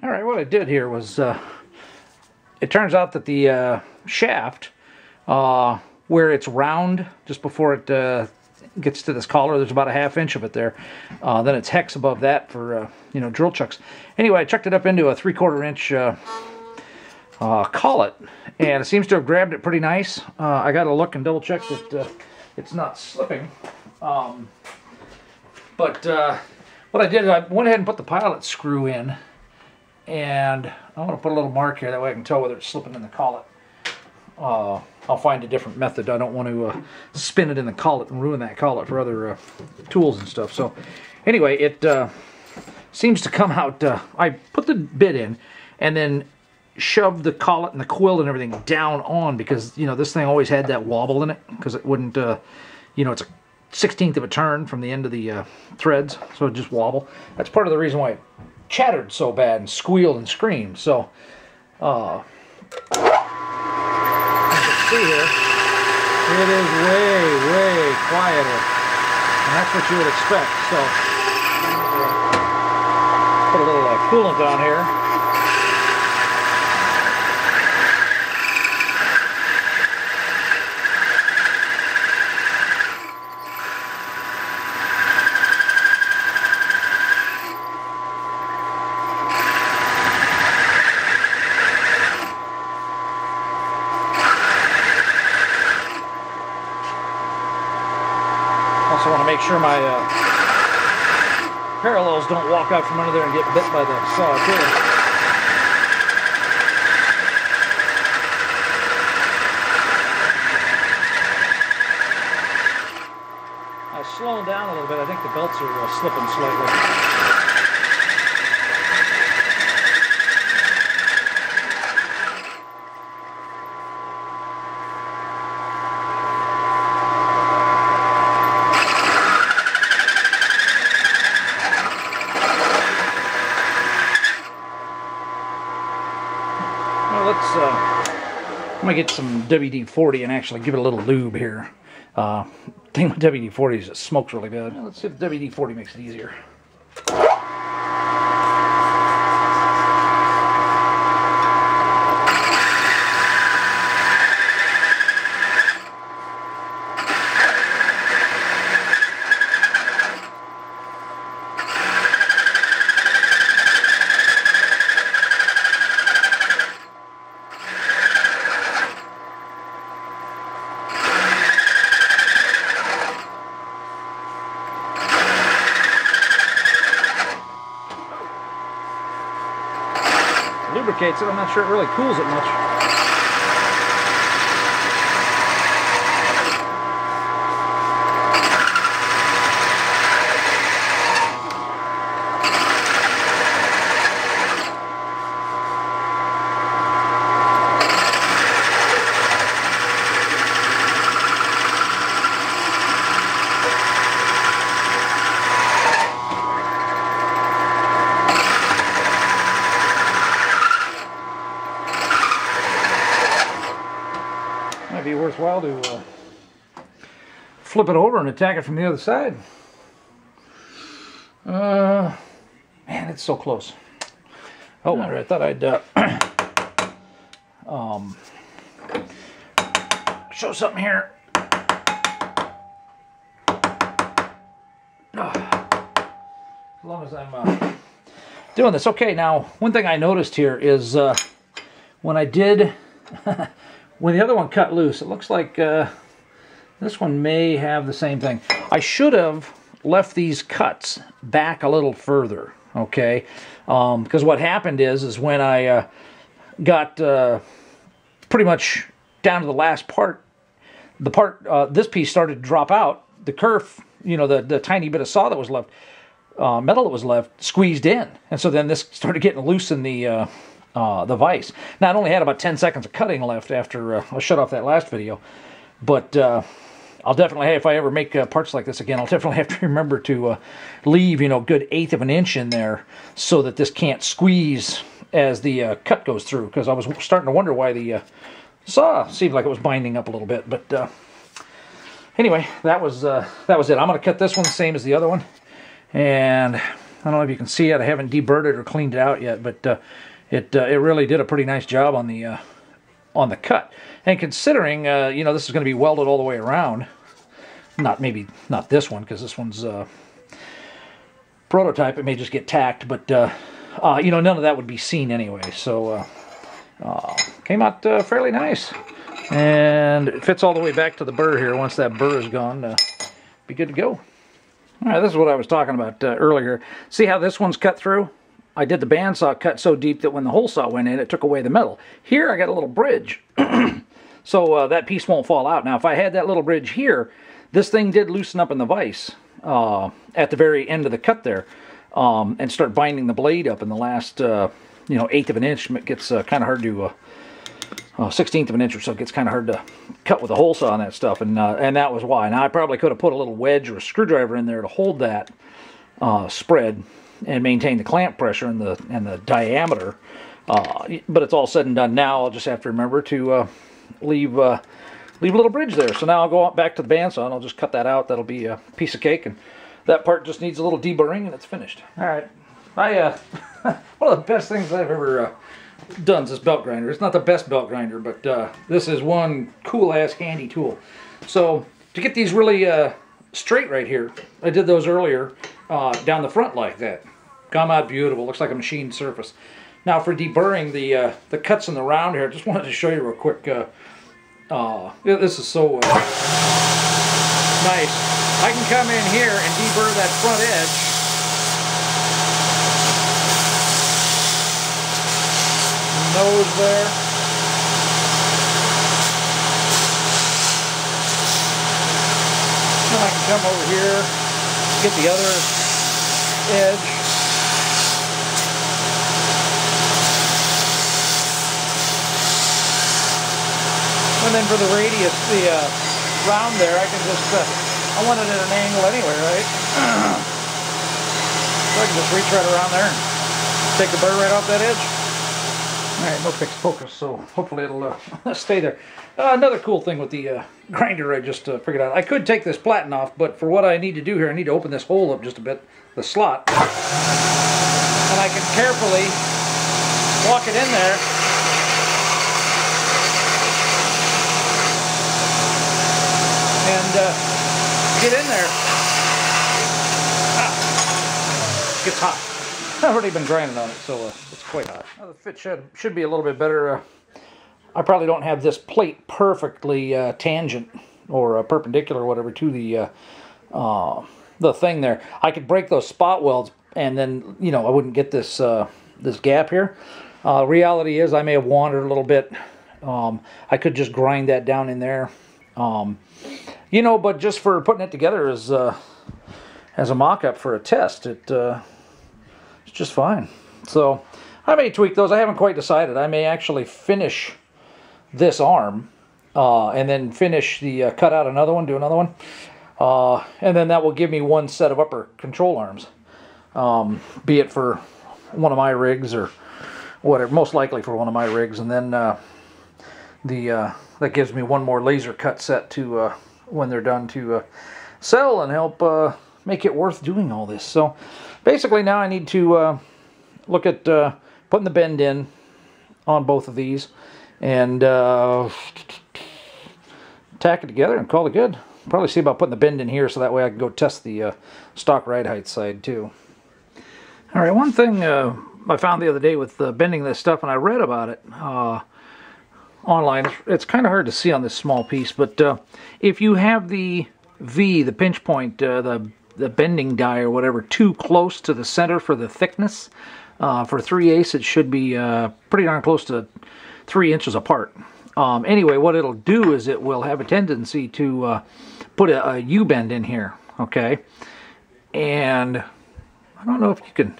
All right, what I did here was, it turns out that the shaft, where it's round, just before it gets to this collar, there's about a 1/2 inch of it there. Then it's hex above that for, you know, drill chucks. Anyway, I chucked it up into a 3/4 inch collet, and it seems to have grabbed it pretty nice. I got to look and double check that it's not slipping. But what I did, I went ahead and put the pilot screw in, and I want to put a little mark here, that way I can tell whether it's slipping in the collet. I'll find a different method. I don't want to spin it in the collet and ruin that collet for other tools and stuff. So anyway, it seems to come out. I put the bit in and then shoved the collet and the quill and everything down on, because, you know, this thing always had that wobble in it, because it wouldn't, you know, it's a 1/16 of a turn from the end of the threads, so it just wobble. That's part of the reason why it chattered so bad and squealed and screamed. So as you can see here, it is way quieter, and that's what you would expect. So put a little coolant on here. Also want to make sure my parallels don't walk out from under there and get bit by the saw too. I was slowing down a little bit. I think the belts are slipping slightly. I'm going to get some WD-40 and actually give it a little lube here. Thing with WD-40 is it smokes really bad. Let's see if WD-40 makes it easier. Lubricates it. I'm not sure it really cools it much. Might be worthwhile to flip it over and attack it from the other side. Man, it's so close. Oh, I thought I'd show something here. As long as I'm doing this. Okay, now, one thing I noticed here is when I did... when the other one cut loose, it looks like this one may have the same thing. I should have left these cuts back a little further, okay? Because what happened is when I got pretty much down to the last part, this piece started to drop out. The kerf, you know, the tiny bit of saw that was left, metal that was left, squeezed in. And so then this started getting loose in the vise. Now, I only had about 10 seconds of cutting left after I shut off that last video, but I'll definitely, hey, if I ever make parts like this again, I'll definitely have to remember to leave, you know, a good 1/8 of an inch in there so that this can't squeeze as the cut goes through, because I was starting to wonder why the saw seemed like it was binding up a little bit. But anyway, that was it. I'm going to cut this one the same as the other one, and I don't know if you can see it. I haven't deburred it or cleaned it out yet, but it really did a pretty nice job on the cut. And considering, you know, this is going to be welded all the way around. Maybe not this one, because this one's prototype. It may just get tacked, but you know, none of that would be seen anyway. So came out fairly nice, and it fits all the way back to the burr here. Once that burr is gone, be good to go. All right, this is what I was talking about earlier. See how this one's cut through? I did the bandsaw cut so deep that when the hole saw went in, it took away the metal. Here I got a little bridge, so that piece won't fall out. Now, if I had that little bridge here, this thing did loosen up in the vise at the very end of the cut there, and start binding the blade up in the last, you know, 1/8 of an inch. It gets kind of hard to, 1/16 of an inch or so. It gets kind of hard to cut with a hole saw and that stuff, and that was why. Now, I probably could have put a little wedge or a screwdriver in there to hold that spread and maintain the clamp pressure and the diameter, but it's all said and done now. I'll just have to remember to leave a little bridge there. So now I'll go back to the bandsaw and I'll just cut that out. That'll be a piece of cake, and that part just needs a little deburring and it's finished. All right, one of the best things I've ever done is this belt grinder. It's not the best belt grinder, but this is one cool ass handy tool. So to get these really straight right here, I did those earlier down the front like that. Come out beautiful. Looks like a machined surface. Now for deburring the cuts in the round here, I just wanted to show you real quick. This is so nice. I can come in here and deburr that front edge. Nose there. Then I can come over here, get the other edge. And then for the radius, the round there, I can just, I want it at an angle anyway, right? So I can just reach right around there and take the burr right off that edge. Alright, no fixed focus, so hopefully it'll stay there. Another cool thing with the grinder I just figured out. I could take this platen off, but for what I need to do here, I need to open this hole up just a bit, the slot. And I can carefully walk it in there. And get in there. Gets hot. I've already been grinding on it, so it's quite hot. Now the fit should be a little bit better. I probably don't have this plate perfectly tangent or perpendicular or whatever to the thing there. I could break those spot welds, and then, you know, I wouldn't get this this gap here. Reality is I may have wandered a little bit. I could just grind that down in there. You know, but just for putting it together as a mock-up for a test, it's just fine. So I may tweak those. I haven't quite decided. I may actually finish this arm and then finish the cut out another one, do another one, and then that will give me one set of upper control arms, be it for one of my rigs or whatever, most likely for one of my rigs, and then that gives me one more laser cut set to when they're done to sell and help make it worth doing all this. So basically now I need to look at putting the bend in on both of these and tack it together and call it good. Probably see about putting the bend in here so that way I can go test the stock ride height side too. Alright, one thing I found the other day with bending this stuff, and I read about it online. It's kind of hard to see on this small piece, but if you have the V, the pinch point, the bending die or whatever, too close to the center for the thickness, for 3/8 it should be pretty darn close to 3 inches apart. Anyway, what it'll do is it will have a tendency to put a U-bend in here, okay? And I don't know if you can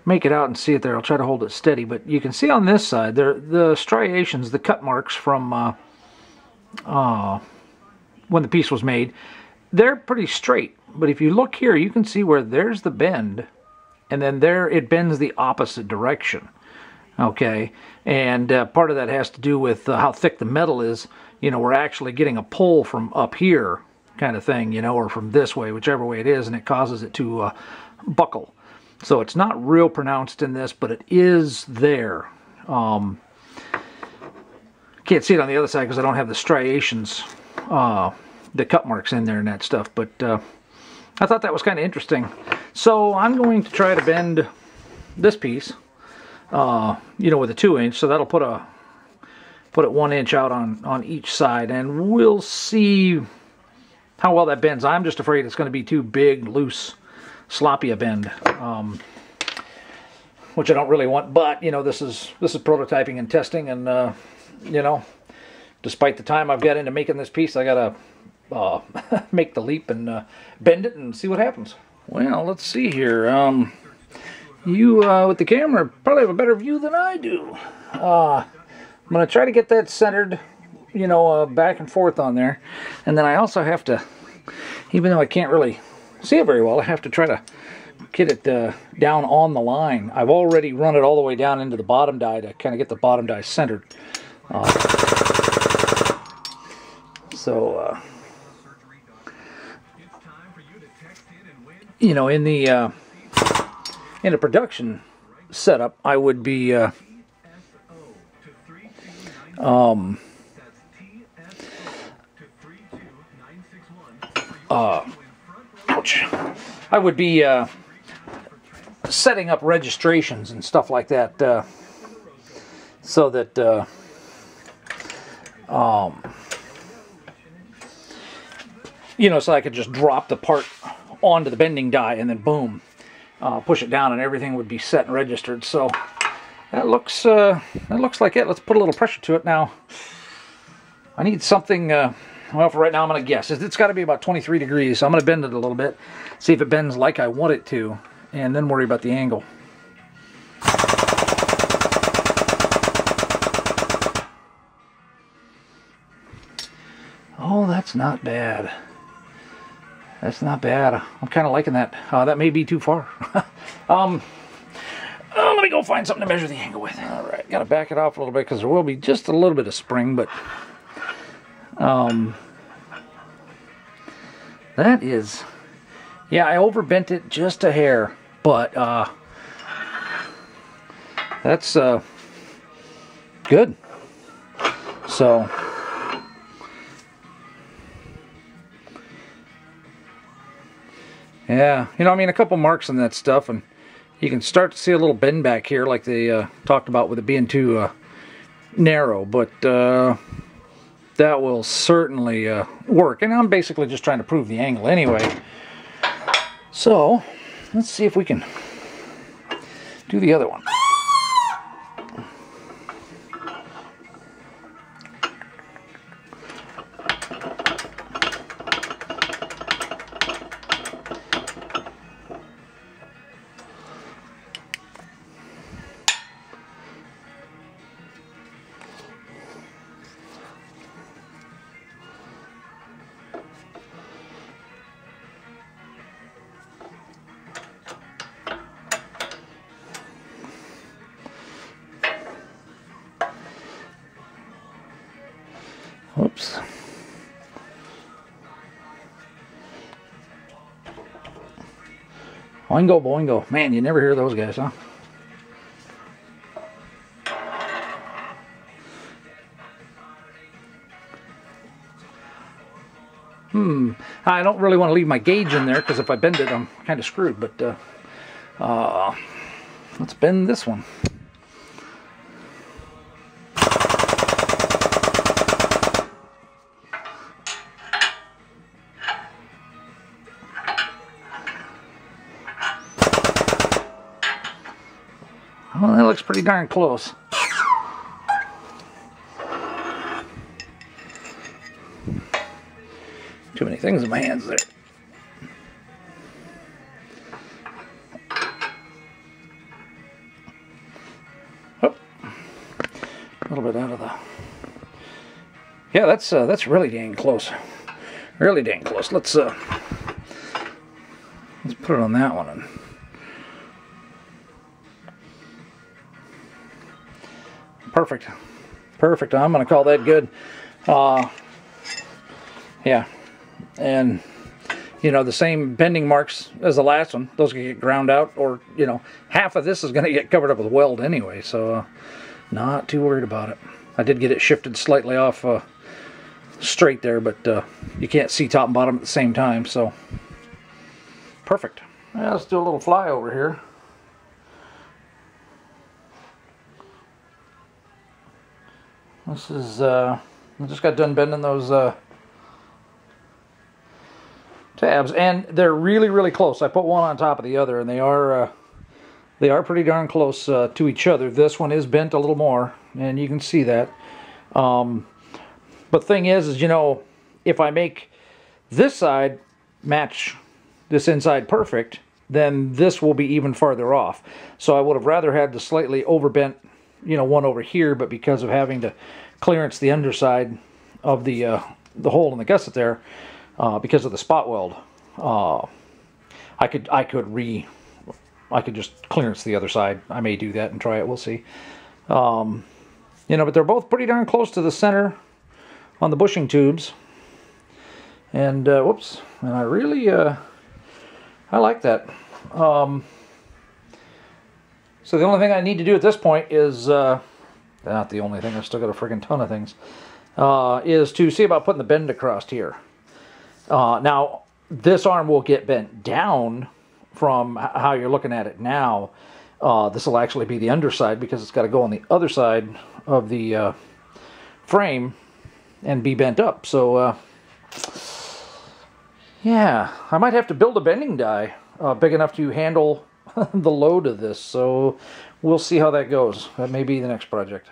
make it out and see it there. I'll try to hold it steady, but you can see on this side there the striations, the cut marks from when the piece was made. They're pretty straight, but if you look here, you can see where there's the bend, and then there it bends the opposite direction. Okay, and part of that has to do with how thick the metal is. You know, we're actually getting a pull from up here, kind of thing, you know, or from this way, whichever way it is, and it causes it to buckle. So it's not real pronounced in this, but it is there. Can't see it on the other side because I don't have the striations, the cut marks in there and that stuff, but I thought that was kind of interesting. So I'm going to try to bend this piece, you know, with a 2-inch, so that'll put it 1 inch out on each side, and we'll see how well that bends. I'm just afraid it's going to be too big, loose, sloppy a bend, which I don't really want. But you know, this is prototyping and testing, and you know, despite the time I've got into making this piece, I gotta make the leap and bend it and see what happens. Well, let's see here. You with the camera probably have a better view than I do. I'm gonna try to get that centered, you know, back and forth on there, and then I also have to, even though I can't really see it very well, I have to try to get it down on the line. I've already run it all the way down into the bottom die to kind of get the bottom die centered. You know, in the production setup, I would be ouch. I would be setting up registrations and stuff like that, so that you know, so I could just drop the part onto the bending die and then boom, push it down and everything would be set and registered. So that looks like it. Let's put a little pressure to it now. I need something. Well, for right now, I'm going to guess. It's got to be about 23 degrees, so I'm going to bend it a little bit, see if it bends like I want it to, and then worry about the angle. Oh, that's not bad. That's not bad. I'm kind of liking that. That may be too far. Let me go find something to measure the angle with. All right, got to back it off a little bit because there will be just a little bit of spring, but that is, yeah, I overbent it just a hair, but that's good. So yeah, you know, I mean, a couple marks on that stuff, and you can start to see a little bend back here like they talked about with it being too narrow, but that will certainly work. And I'm basically just trying to prove the angle anyway. So let's see if we can do the other one. Whoops. Boingo, boingo. Man, you never hear those guys, huh? I don't really want to leave my gauge in there because if I bend it, I'm kind of screwed. But let's bend this one. Well, that looks pretty darn close. Too many things in my hands there. Oh, a little bit out of the. Yeah, that's really dang close. Really dang close. Let's put it on that one. And perfect. Perfect. I'm going to call that good. Yeah. And you know, the same bending marks as the last one. Those can get ground out, or, you know, half of this is going to get covered up with weld anyway, so not too worried about it. I did get it shifted slightly off straight there, but you can't see top and bottom at the same time, so perfect. Now let's do a little flyover here. This is, I just got done bending those tabs, and they're really, really close. I put one on top of the other, and they are pretty darn close to each other. This one is bent a little more, and you can see that. But thing is, you know, if I make this side match this inside perfect, then this will be even farther off. So I would have rather had the slightly overbent, you know, one over here, but because of having to clearance the underside of the hole in the gusset there, because of the spot weld, I could just clearance the other side. I may do that and try it. We'll see. You know, but they're both pretty darn close to the center on the bushing tubes. And whoops, and I really I like that. So the only thing I need to do at this point is not the only thing. I've still got a friggin' ton of things. Is to see about putting the bend across here. Now, this arm will get bent down from how you're looking at it now. This will actually be the underside because it's got to go on the other side of the frame and be bent up. So, yeah, I might have to build a bending die big enough to handle the load of this. So, we'll see how that goes. That may be the next project.